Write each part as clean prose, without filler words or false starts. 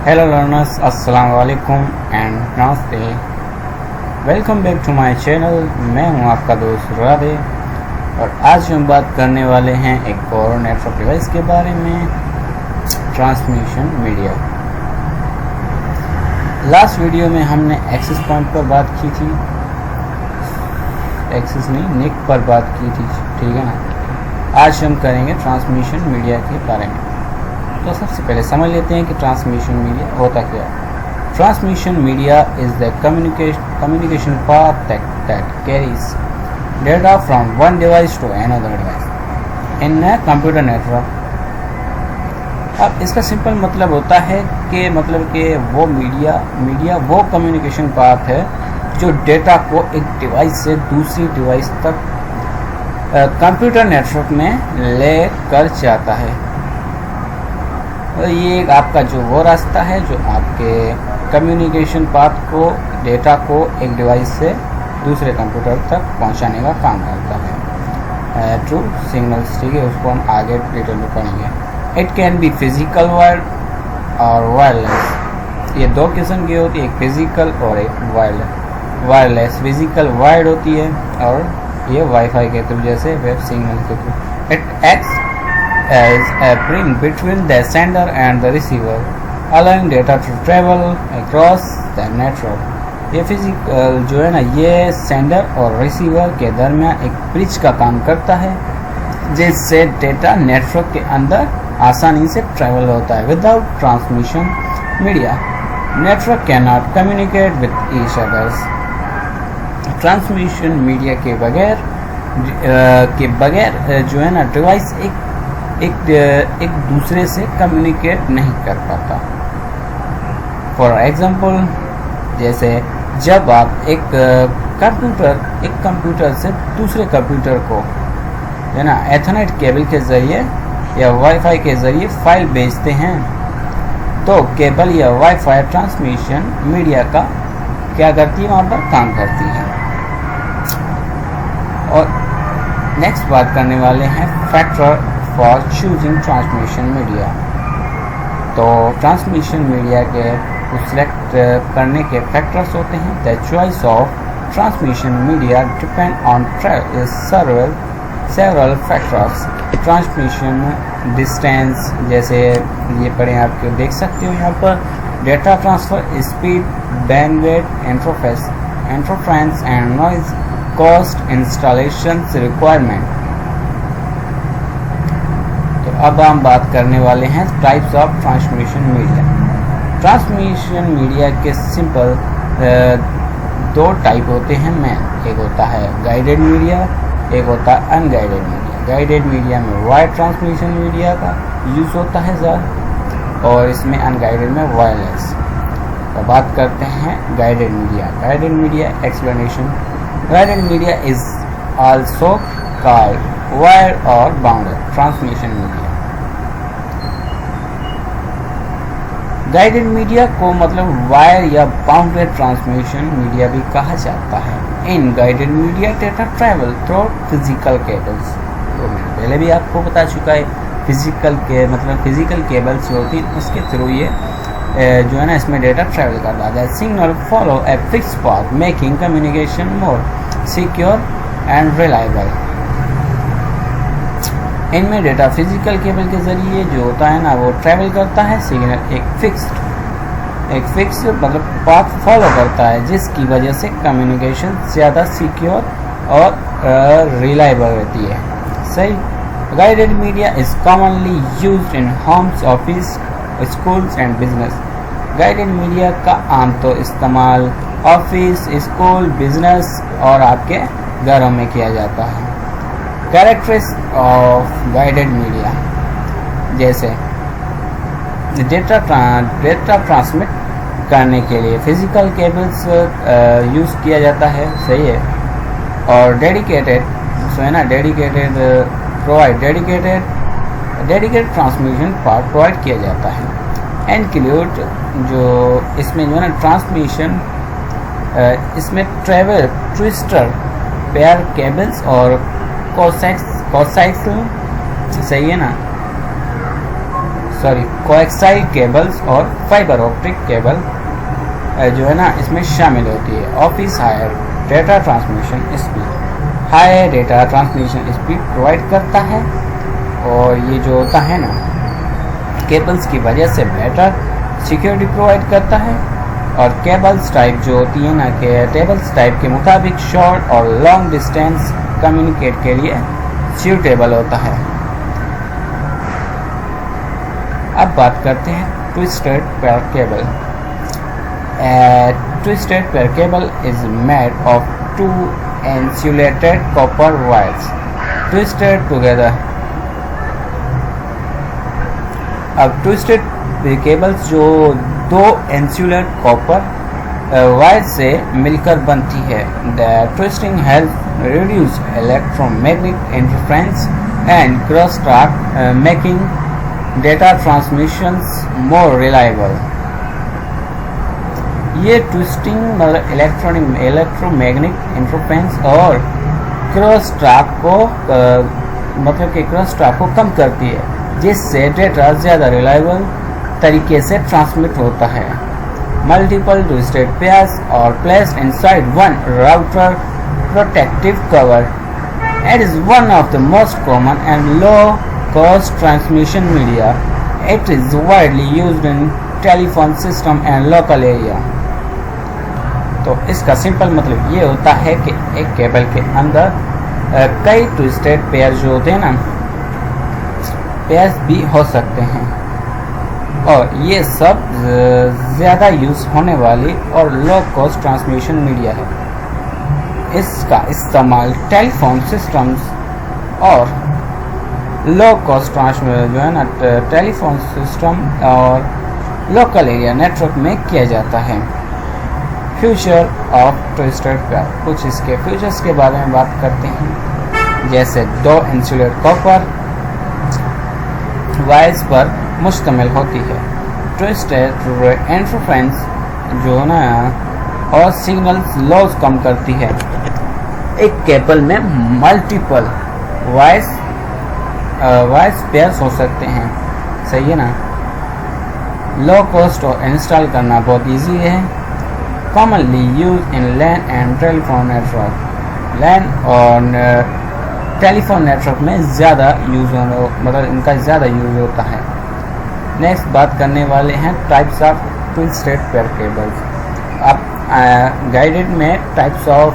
Hello learners, अस्सलाम वालेकुम and नमस्ते। Welcome back to my channel. मैं हूं आपका दोस्त राधे और आज हम बात करने वाले हैं एक और नेटवर्क डिवाइस के बारे में, ट्रांसमिशन मीडिया। लास्ट वीडियो में हमने एक्सेस पॉइंट पर बात की थी, एक्सेस नहीं निक पर बात की थी, ठीक है ना। आज हम करेंगे ट्रांसमिशन मीडिया के बारे में। तो सबसे पहले समझ लेते हैं कि ट्रांसमिशन मीडिया होता क्या है। Transmission media is the communication path that carries data from one device to another device in a computer network. अब इसका सिंपल मतलब होता है कि वो मीडिया वो कम्युनिकेशन पाथ है जो डेटा को एक डिवाइस से दूसरी डिवाइस तक कंप्यूटर नेटवर्क में ले कर जाता है। तो ये आपका जो वो रास्ता है जो आपके कम्युनिकेशन पाथ को, डेटा को एक डिवाइस से दूसरे कंप्यूटर तक पहुंचाने का काम करता है थ्रू सिग्नल्स, ठीक है। उसको हम आगे डिटेल में पढ़ेंगे। It can be physical wired और वायरलेस। ये दो किस्म की होती है, एक फिजिकल और एक वायरलेस। फिजिकल वायर्ड होती है और ये वाईफाई के थ्रू, जैसे वेब सिग्नल के through. It acts as a bridge between the sender and the receiver, allowing data to travel across the network। ये फिजिकल जो है ना, ये सेंडर और रिसीवर के दरमियान एक ब्रिज का काम करता है जिससे डेटा नेटवर्क के अंदर आसानी से ट्रैवल होता है। Without transmission media network can not communicate with each others. Transmission media के बगैर जो है ना, डिवाइस एक दूसरे से कम्युनिकेट नहीं कर पाता। फॉर एग्जाम्पल, जैसे जब आप एक कंप्यूटर से दूसरे कंप्यूटर को है ना एथरनेट केबल के ज़रिए या वाईफाई के ज़रिए फाइल भेजते हैं, तो केबल या वाईफाई ट्रांसमिशन मीडिया का क्या करती है, वहाँ पर काम करती है। और नेक्स्ट बात करने वाले हैं factor for choosing transmission media. तो ट्रांसमिशन मीडिया के सिलेक्ट करने के फैक्टर्स होते हैं। The choice of transmission media depend on several factors. Transmission distance, जैसे ये पढ़े आप देख सकते हो यहाँ पर, data transfer speed, bandwidth, interference and noise, cost, installation requirement. अब हम बात करने वाले हैं types of transmission media. Transmission media के सिंपल दो टाइप होते हैं मेन। एक होता है गाइडेड मीडिया, एक होता है अनगाइडेड मीडिया। गाइडेड मीडिया में वायर ट्रांसमिशन मीडिया का यूज़ होता है ज़्यादा, और इसमें अनगाइडेड में वायरलेस। तो बात करते हैं guided media. Guided media explanation. Guided media is also called wire और bounded transmission media. Guided media को वायर या बाउंडेड ट्रांसमिशन मीडिया भी कहा जाता है। In guided media data travel through physical cables. तो मैंने पहले भी आपको बता चुका है, फिजिकल केबल्स होती है, उसके थ्रू ये जो है ना, इसमें डेटा ट्रैवल करता है। Signal follow a fix path making communication more secure and reliable. इनमें डेटा फिजिकल केबल के ज़रिए जो होता है ना, वो ट्रैवल करता है। सिग्नल एक फिक्स पाथ फॉलो करता है, जिसकी वजह से कम्युनिकेशन ज़्यादा सिक्योर और रिलायबल रहती है। सही। Guided media is commonly used in Holmes, office, schools and business. Guided media का आमतौर इस्तेमाल ऑफिस, स्कूल, बिजनेस और आपके घरों में किया जाता है। कैरेक्टरिस्टिक्स ऑफ गाइडेड मीडिया, जैसे डेटा ट्रांसमिट करने के लिए फिजिकल केबल्स यूज़ किया जाता है, सही है। और डेडिकेटेड ट्रांसमिशन पार्ट प्रोवाइड किया जाता है। इंक्लूड जो इसमें जो है ना ट्रांसमिशन, इसमें ट्रेवल ट्विस्टर, पेयर केबल्स और कोसेक्स, सही है ना। कोएक्साइल केबल्स और फाइबर ऑप्टिक केबल जो है ना इसमें शामिल होती है। Offers higher data transmission speed, high data transmission speed provide करता है, और ये जो होता है ना केबल्स की वजह से बेटर सिक्योरिटी प्रोवाइड करता है। और केबल्स टाइप जो होती है ना कि टेबल्स टाइप के मुताबिक शॉर्ट और लॉन्ग डिस्टेंस कम्युनिकेट के लिए सूटेबल होता है। अब बात करते हैं twisted pair cable. Twisted pair cable is made of 2 insulated copper wires twisted together। अब ट्विस्टेड केबल्स जो 2 इंसुलेट कॉपर वायर से मिलकर बनती है। The twisting help reduce electromagnetic interference and cross talk making data transmissions more reliable. ये twisting मतलब electromagnetic interference और cross talk को मतलब कि क्रॉस टॉक को कम करती है, जिससे डेटा ज़्यादा रिलायबल तरीके से ट्रांसमिट होता है। मल्टीपल ट्विस्टेड पेयर्स और placed inside one router protective cover. It is one of the most common and low cost transmission media. It is widely used in telephone system and local area. तो इसका simple मतलब ये होता है कि एक cable के अंदर कई ट्विस्टेड पेयर जो होते हैं ना पेयर्स भी हो सकते हैं, और ये सब ज़्यादा यूज़ होने वाली और लो कॉस्ट ट्रांसमिशन मीडिया है। इसका इस्तेमाल टेलीफोन सिस्टम्स और लो कॉस्ट ट्रांसमिशन जो है ना टेलीफोन सिस्टम और लोकल एरिया नेटवर्क में किया जाता है। फ्यूचर ऑफ ट्विस्टेड पेयर, कुछ इसके फ्यूचर्स के बारे में बात करते हैं, जैसे 2 इंसुलेट कॉपर वायर्स पर मुश्तमिल होती है। ट्विस्टेड इंटरफेरेंस जो है ना और सिग्नल लॉस कम करती है। एक केबल में मल्टीपल वायर्स पेयर्स हो सकते हैं, सही है ना। लो कॉस्ट और इंस्टॉल करना बहुत इजी है। Commonly use in LAN and telephone network. LAN और टेलीफोन नेटवर्क में ज़्यादा यूज़ मतलब इनका ज़्यादा यूज़ होता है। नेक्स्ट बात करने वाले हैं types of twisted pair cables. अब गाइडेड में टाइप्स ऑफ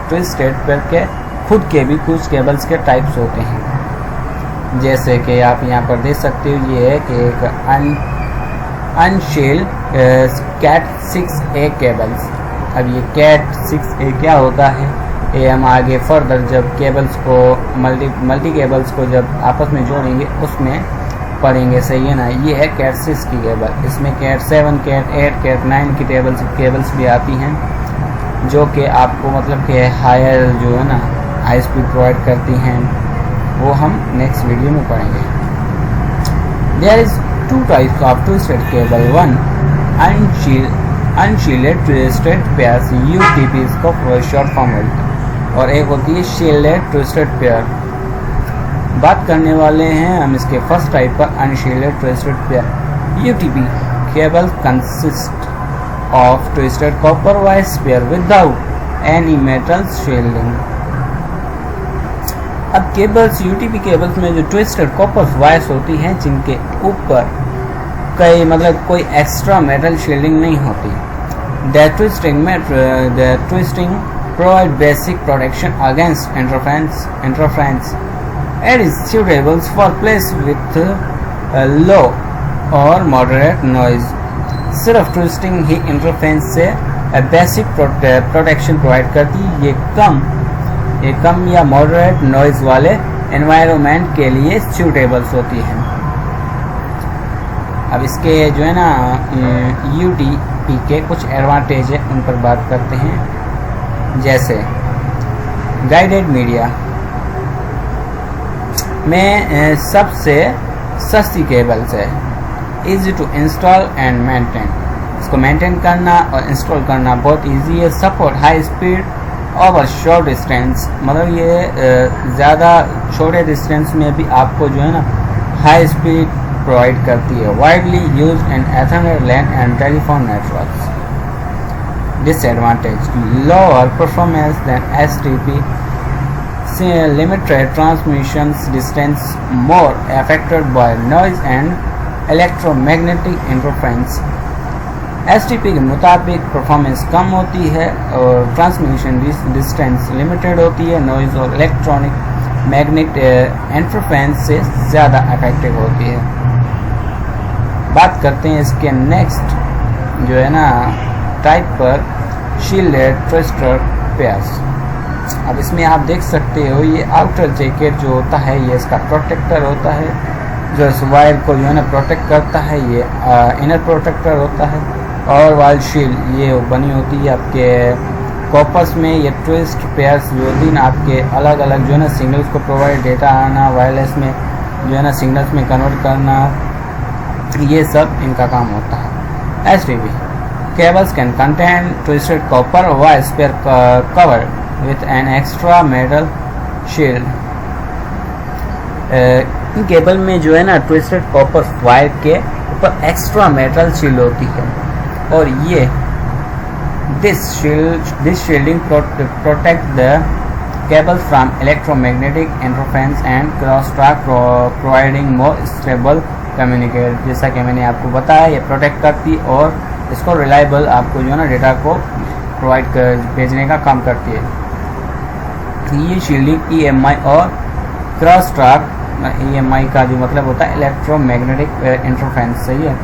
ट्विस्टेड पेयर के खुद के भी कुछ केबल्स के टाइप्स होते हैं, जैसे कि आप यहाँ पर देख सकते हो। ये है कि एक अनशील्ड कैट 6A केबल्स। अब ये कैट 6A क्या होता है ये हम आगे फर्दर जब केबल्स को मल्टी केबल्स को जब आपस में जोड़ेंगे उसमें पढ़ेंगे, सही है ना। ये है कैट 6 की केबल। इसमें कैट 7, कैट 8, कैट 9 की केबल्स भी आती हैं, जो कि आपको मतलब कि हायर जो है ना हाई स्पीड प्रोवाइड करती हैं। वो हम नेक्स्ट वीडियो में पढ़ेंगे। There is 2 types of twisted cable. 1 unshielded twisted pairs, UTP इसको शॉर्ट फॉर्म है, और एक होती है शील्डेड ट्विस्टेड पेयर। बात करने वाले हैं हम इसके फर्स्ट टाइप पर, unshielded twisted pair. UTP cable consist of twisted copper wires pair without any metal shielding. अब केबल्स UTP केबल्स में जो ट्विस्टेड कॉपर वायर्स होती हैं जिनके ऊपर कई मतलब कोई एक्स्ट्रा मेटल शील्डिंग नहीं होती। The twisting provide basic protection against interference. It is suitable for place with low और moderate noise। सिर्फ ट्विस्टिंग ही इंटरफेरेंस से बेसिक प्रोटेक्शन प्रोवाइड करती है। ये कम या मॉडरेट नॉइज वाले एनवायरनमेंट के लिए सूटेबल्स होती है। अब इसके जो है ना UTP के कुछ एडवांटेज है, उन पर बात करते हैं। जैसे गाइडेड मीडिया में सबसे सस्ती केबल्स है। Easy to install and maintain, इसको मेंटेन करना और इंस्टॉल करना बहुत इजी है। Support high speed over short distance, मतलब ये ज़्यादा छोटे डिस्टेंस में भी आपको जो है ना हाई स्पीड प्रोवाइड करती है, widely used in Ethernet LAN and telephone networks. Disadvantage: lower performance than STP, limited transmission distance, more affected by noise and electromagnetic interference। STP के मुताबिक परफॉर्मेंस कम होती है और ट्रांसमिशन डिस्टेंस लिमिटेड होती है, noise और इलेक्ट्रॉनिक मैग्नेटिक इंटरफेरेंस से ज़्यादा अफेक्टिव होती है। बात करते हैं इसके नेक्स्ट जो है ना टाइप पर, शील्डेड ट्विस्टर पेयर्स। अब इसमें आप देख सकते हो ये आउटर जैकेट जो होता है ये इसका प्रोटेक्टर होता है, जो इस वायर को जो है ना प्रोटेक्ट करता है, ये इनर प्रोटेक्टर होता है। और वाल शील्ड ये बनी होती है आपके कॉपर्स में। ये ट्विस्ट पेयर्स जो दिन आपके अलग अलग जो है ना सिग्नल्स को प्रोवाइड, डेटा आना, वायरलेस में जो है ना सिग्नल्स में कन्वर्ट करना, ये सब इनका काम होता है। STP cables can contain twisted copper wires covered with an extra metal shield। In cable में जो है ना ट्विस्टेड कॉपर वायर के ऊपर एक्स्ट्रा मेटल शील्ड होती है और ये this shielding protect the cable from electromagnetic interference and crosstalk, providing more stable communication। जैसा कि मैंने आपको बताया ये प्रोटेक्ट करती और इसको रिलायबल आपको जो है ना डेटा को प्रोवाइड कर भेजने का काम करती है। ये शील्डिंग EMI और क्रॉस टॉक, EMI का जो मतलब होता है इलेक्ट्रोमैग्नेटिक इंटरफेरेंस, सही है,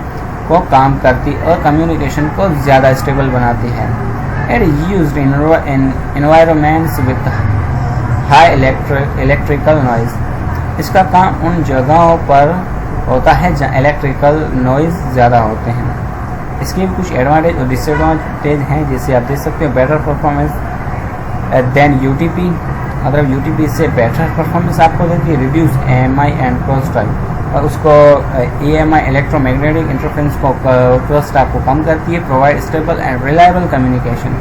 को काम करती और कम्युनिकेशन को ज़्यादा स्टेबल बनाती है। It is used in environments with high electrical noise. इसका काम उन जगहों पर होता है जहाँ इलेक्ट्रिकल नॉइज ज़्यादा होते हैं। इसके भी कुछ एडवांटेज और डिसएडवांटेज हैं, जैसे आप देख सकते हो बेटर परफॉर्मेंस देन UTP। मतलब UTP से बेटर परफॉर्मेंस आपको देती है, reduce EMI and cross talk, और उसको EMI इलेक्ट्रोमैग्नेटिक इंटरफेरेंस को क्रॉस टॉक को कम करती है। Provide stable and reliable communication,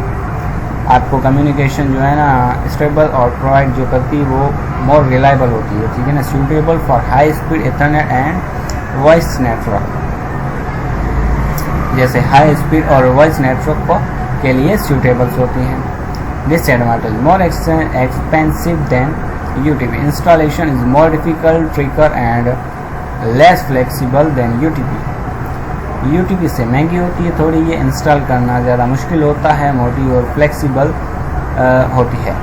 आपको कम्युनिकेशन जो है ना स्टेबल और प्रोवाइड जो करती है वो मोर रिलायबल होती है, ठीक है ना। Suitable for high speed ethernet and voice network, जैसे हाई स्पीड और वॉइस नेटवर्क के लिए सूटेबल्स होती हैं। Disadvantage: more expensive than UTP, installation is more difficult, trickier and less flexible than UTP से महंगी होती है थोड़ी, ये इंस्टॉल करना ज़्यादा मुश्किल होता है, मोटी और फ्लेक्सिबल होती है।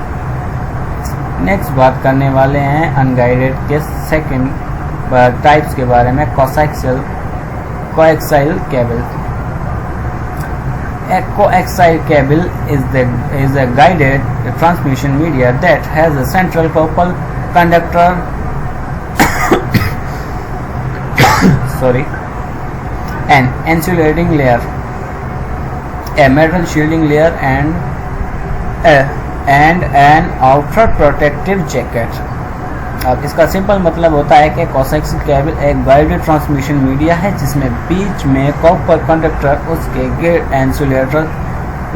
नेक्स्ट बात करने वाले हैं अनगाइडेड के सेकंड टाइप्स के बारे में, coaxial cable. A coaxial cable is a guided transmission media that has a central couple conductor an insulating layer, a metal shielding layer and an outer protective jacket। अब इसका simple मतलब होता है कि coaxial cable एक guided transmission media है जिसमें बीच में कॉपर कंडक्टर, उसके गेट insulator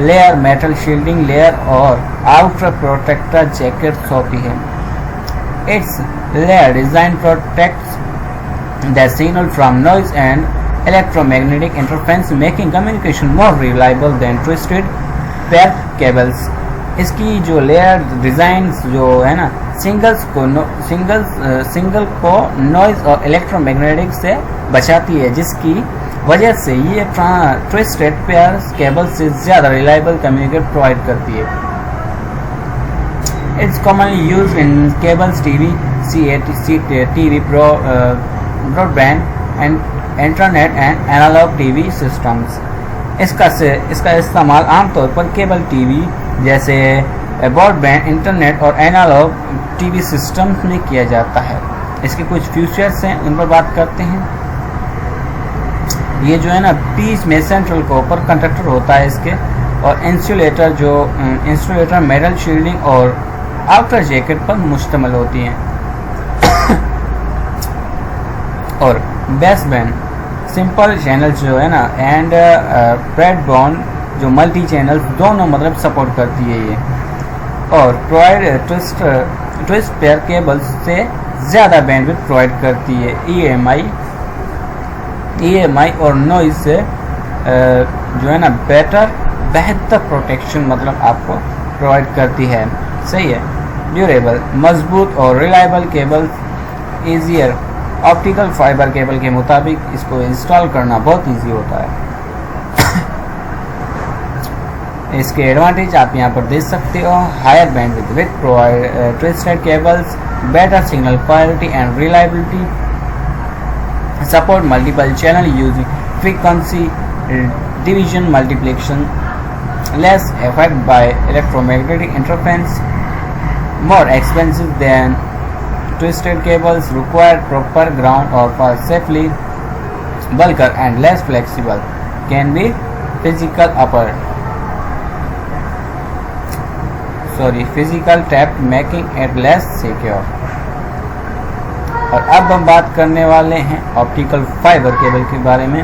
layer, metal shielding layer और आउटर प्रोटेक्टर जैकेट्स होती है। Its layer design protects the signal from noise and electromagnetic interference, making communication more reliable than twisted pair cables. इसकी जो लेयर डिज़ाइन जो है ना सिंगल को नॉइज और इलेक्ट्रोमैग्नेटिक से बचाती है, जिसकी वजह से ये ट्विस्टेड पेयर केबल से ज़्यादा रिलायबल कम्युनिकेट प्रोवाइड करती है। It's commonly use in cables, TV, TV broadband and internet and analogue TV systems. इसका इस्तेमाल आमतौर पर केबल टीवी जैसे ब्रॉडबैंड, इंटरनेट और एनालॉग टीवी सिस्टम्स में किया जाता है। इसके कुछ फीचर्स हैं, उन पर बात करते हैं। ये जो है ना बीच में सेंट्रल कॉपर कंडक्टर होता है इसके, और इंसुलेटर मेटल शील्डिंग और आउटर जैकेट पर मुश्तमिल होती हैं। और बेस बैंड सिंपल चैनल जो है ना एंड ब्रॉडबैंड जो मल्टी चैनल दोनों मतलब सपोर्ट करती है ये, और प्रोवाइड ट्विस्ट पेयर केबल्स से ज़्यादा बैंडविड्थ प्रोवाइड करती है। EMI EMI और नॉइज से जो है ना बेहतर प्रोटेक्शन मतलब आपको प्रोवाइड करती है। सही है। ड्यूरेबल, मजबूत और reliable cable, easier, optical fibre cable के मुताबिक इसको इंस्टॉल करना बहुत इजी होता है। इसके एडवांटेज आप यहाँ पर देख सकते हो। Higher bandwidth with provide twisted cables, better signal quality and reliability, support multiple channel using frequency division multiplication, less effect by electromagnetic interference, more expensive than twisted cables, require proper ground or for safely, bulkier and less flexible, can be physical tap making it less secure। और अब हम बात करने वाले हैं optical fibre cable के बारे में।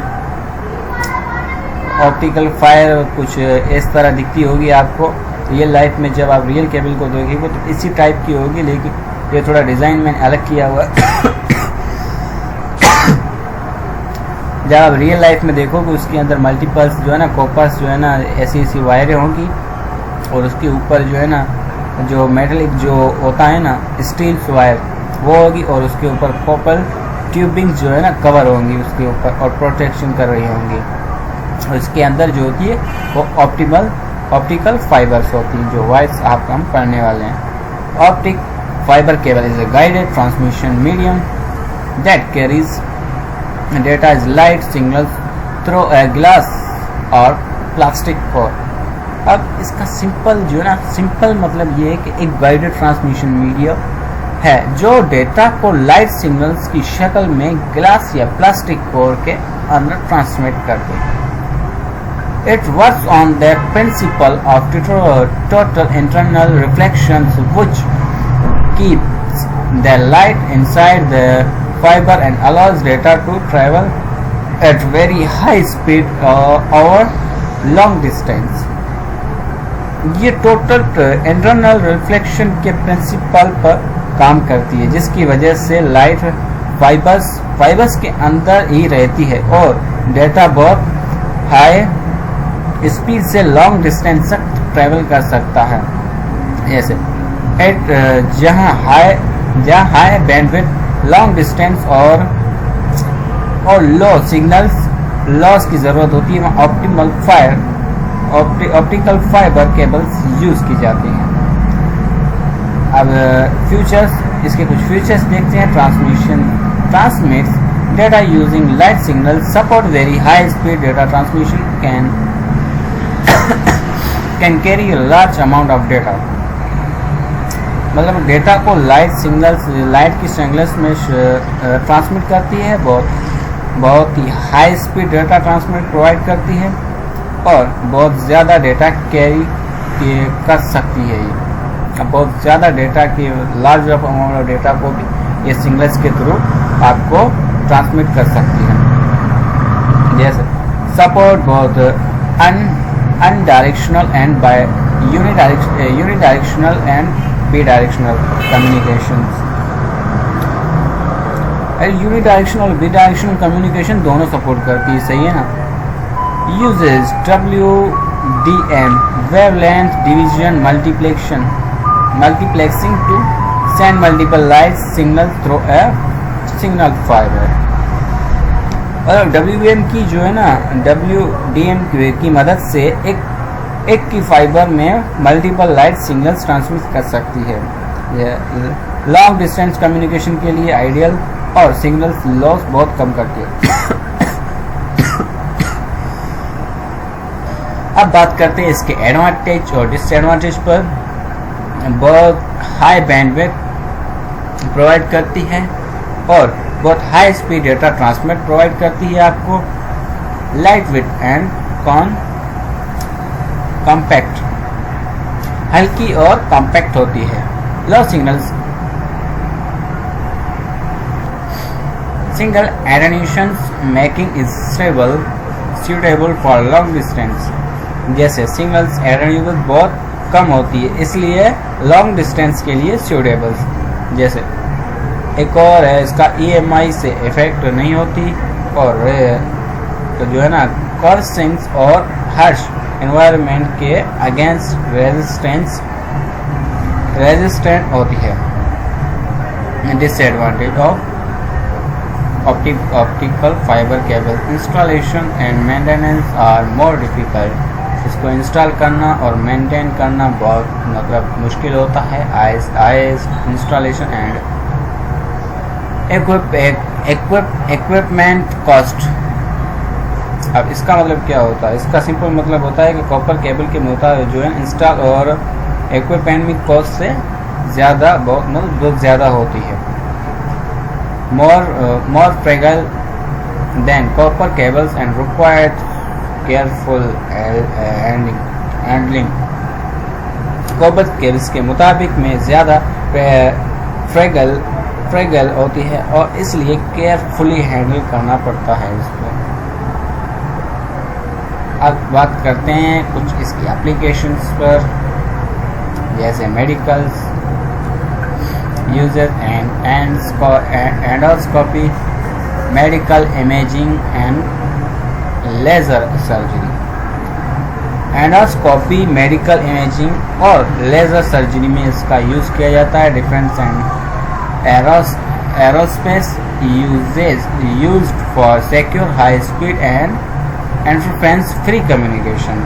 ऑप्टिकल फाइबर कुछ इस तरह दिखती होगी आपको रियल लाइफ में। जब आप रियल केबल को देखोगे तो इसी टाइप की होगी, लेकिन ये थोड़ा डिज़ाइन मैंने अलग किया हुआ है। जब आप रियल लाइफ में देखोगे उसके अंदर मल्टीपल्स जो है ना कॉपर्स जो है ना ऐसी वायरें होंगी, और उसके ऊपर जो है ना जो मेटलिक जो होता है ना स्टील वायर वो होगी, और उसके ऊपर कॉपर ट्यूबिंग जो है ना कवर होंगी उसके ऊपर और प्रोटेक्शन कर रही होंगी। और इसके अंदर जो होती है वो ऑप्टिकल फाइबर्स होती हैं, जो वायर्स आप हम पढ़ने वाले हैं। Optic fibre cable is a guided transmission medium that carries data is light signals through a glass और प्लास्टिक कोर। अब इसका सिंपल जो है ना सिंपल मतलब ये है कि एक गाइडेड ट्रांसमिशन मीडियम है जो डेटा को लाइट सिग्नल्स की शक्ल में ग्लास या प्लास्टिक कोर के अंदर ट्रांसमिट करते हैं। It works on the principle of total internal reflections, which keeps the light inside the fiber and allows data to travel at very high speed over long distance। ये total internal reflection के principal पर काम करती है, जिसकी वजह से light fibres के अंदर ही रहती है और डेटा बहुत हाई स्पीड से लॉन्ग डिस्टेंस तक ट्रैवल कर सकता है। जैसे जहाँ हाई बैंडविड्थ लॉन्ग डिस्टेंस और लो सिग्नल्स लॉस की ज़रूरत होती है, वहाँ ऑप्टिकल फाइबर केबल्स यूज़ की जाती हैं। अब फीचर्स, इसके कुछ फीचर्स देखते हैं। Transmits data using light signal, support very high speed data transmission, can carry a large amount of data। मतलब डेटा को लाइट की सिग्नल्स में ट्रांसमिट करती है, बहुत ही high speed data transmit provide करती है और बहुत ज़्यादा डेटा कैरी कर सकती है। ये बहुत ज़्यादा डेटा की लार्ज अमाउंट ऑफ डेटा को भी ये सिग्नल्स के थ्रू आपको ट्रांसमिट कर सकती है। जैसे सपोर्ट बहुत unidirectional and unidirectional and bidirectional communications। Unidirectional और bidirectional communication दोनों सपोर्ट करती है। सही है ना। uses WDM wavelength division multiplexing to send multiple light signals through a signal fiber। और WDM की जो है ना WDM की मदद से एक की फाइबर में मल्टीपल लाइट सिग्नल्स ट्रांसमिट कर सकती है। यह लॉन्ग डिस्टेंस कम्युनिकेशन के लिए आइडियल और सिग्नल्स लॉस बहुत कम करती है। अब बात करते हैं इसके एडवांटेज और डिसएडवांटेज पर। बहुत हाई बैंडविड्थ प्रोवाइड करती है और बहुत high speed data transmit provide करती है आपको। लाइट वेट एंड कॉम्पैक्ट, हल्की और कॉम्पैक्ट होती है। Low single attenuations making is suitable for long distance. जैसे सिंगल्स एटेन्यूएशन बहुत कम होती है, इसलिए लॉन्ग डिस्टेंस के लिए सूटेबल। जैसे एक और है इसका EMI से इफेक्ट नहीं होती, शार्प और तो जो है ना कर्सिंग्स और हर्ष एनवायरनमेंट के अगेंस्ट रेजिस्टेंट होती है। Disadvantage of optical fibre cable installation and maintenance are more difficult. इसको इंस्टॉल करना और मेंटेन करना बहुत मतलब मुश्किल होता है। आईएस इंस्टॉलेशन एंड इक्विपमेंट कॉस्ट। अब इसका मतलब क्या होता है? इसका सिंपल मतलब होता है कि कॉपर केबल के मुताबिक जो है इंस्टॉल और इक्विपमेंट में कॉस्ट से ज़्यादा बहुत ज़्यादा होती है। more fragile than copper cables and required careful handling। Copper cables के मुताबिक में ज़्यादा फ्रेगल होती है और इसलिए केयरफुली हैंडल करना पड़ता है इसको। अब बात करते हैं कुछ इसकी एप्लीकेशंस पर, जैसे medicals uses and endoscopy, medical imaging and laser surgery. Endoscopy, medical imaging और लेज़र सर्जरी में इसका यूज़ किया जाता है। Defence and aerospace used for secure high speed and interference free communication.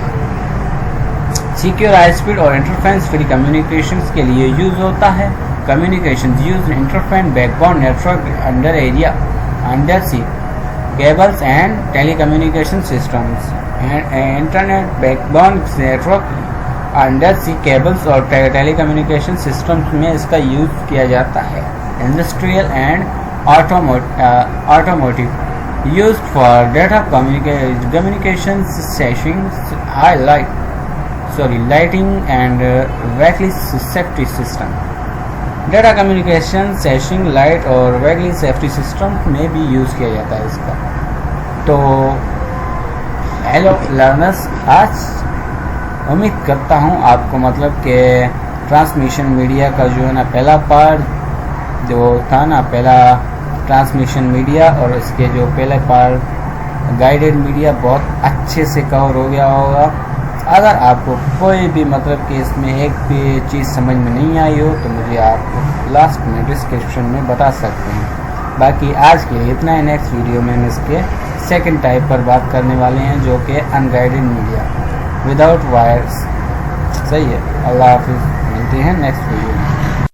Secure high speed और interference free communications के लिए use होता है। Communications use interference backbone network under sea cables and telecommunication systems and internet backbone network under sea cables और telecommunication systems में इसका use किया जाता है। Industrial and automotive used for data communications lighting and vehicle safety system। Data communication, सेशिंग, light और vehicle safety system में भी यूज़ किया जाता है इसका। तो हेलो लर्नर्स, आज उम्मीद करता हूँ आपको मतलब कि ट्रांसमिशन मीडिया का जो है ना पहला पार्ट जो था ना, पहला ट्रांसमिशन मीडिया और इसके जो पहले पार्ट गाइडेड मीडिया बहुत अच्छे से कवर हो गया होगा। अगर आपको कोई भी मतलब कि इसमें एक भी चीज़ समझ में नहीं आई हो तो मुझे आप लास्ट में डिस्क्रिप्शन में बता सकते हैं। बाकी आज के लिए इतना ही। नेक्स्ट वीडियो में हम इसके सेकंड टाइप पर बात करने वाले हैं जो कि अनगाइडेड मीडिया विदाउट वायर्स। सही है। अल्लाह हाफिज़, मिलते हैं नेक्स्ट वीडियो में।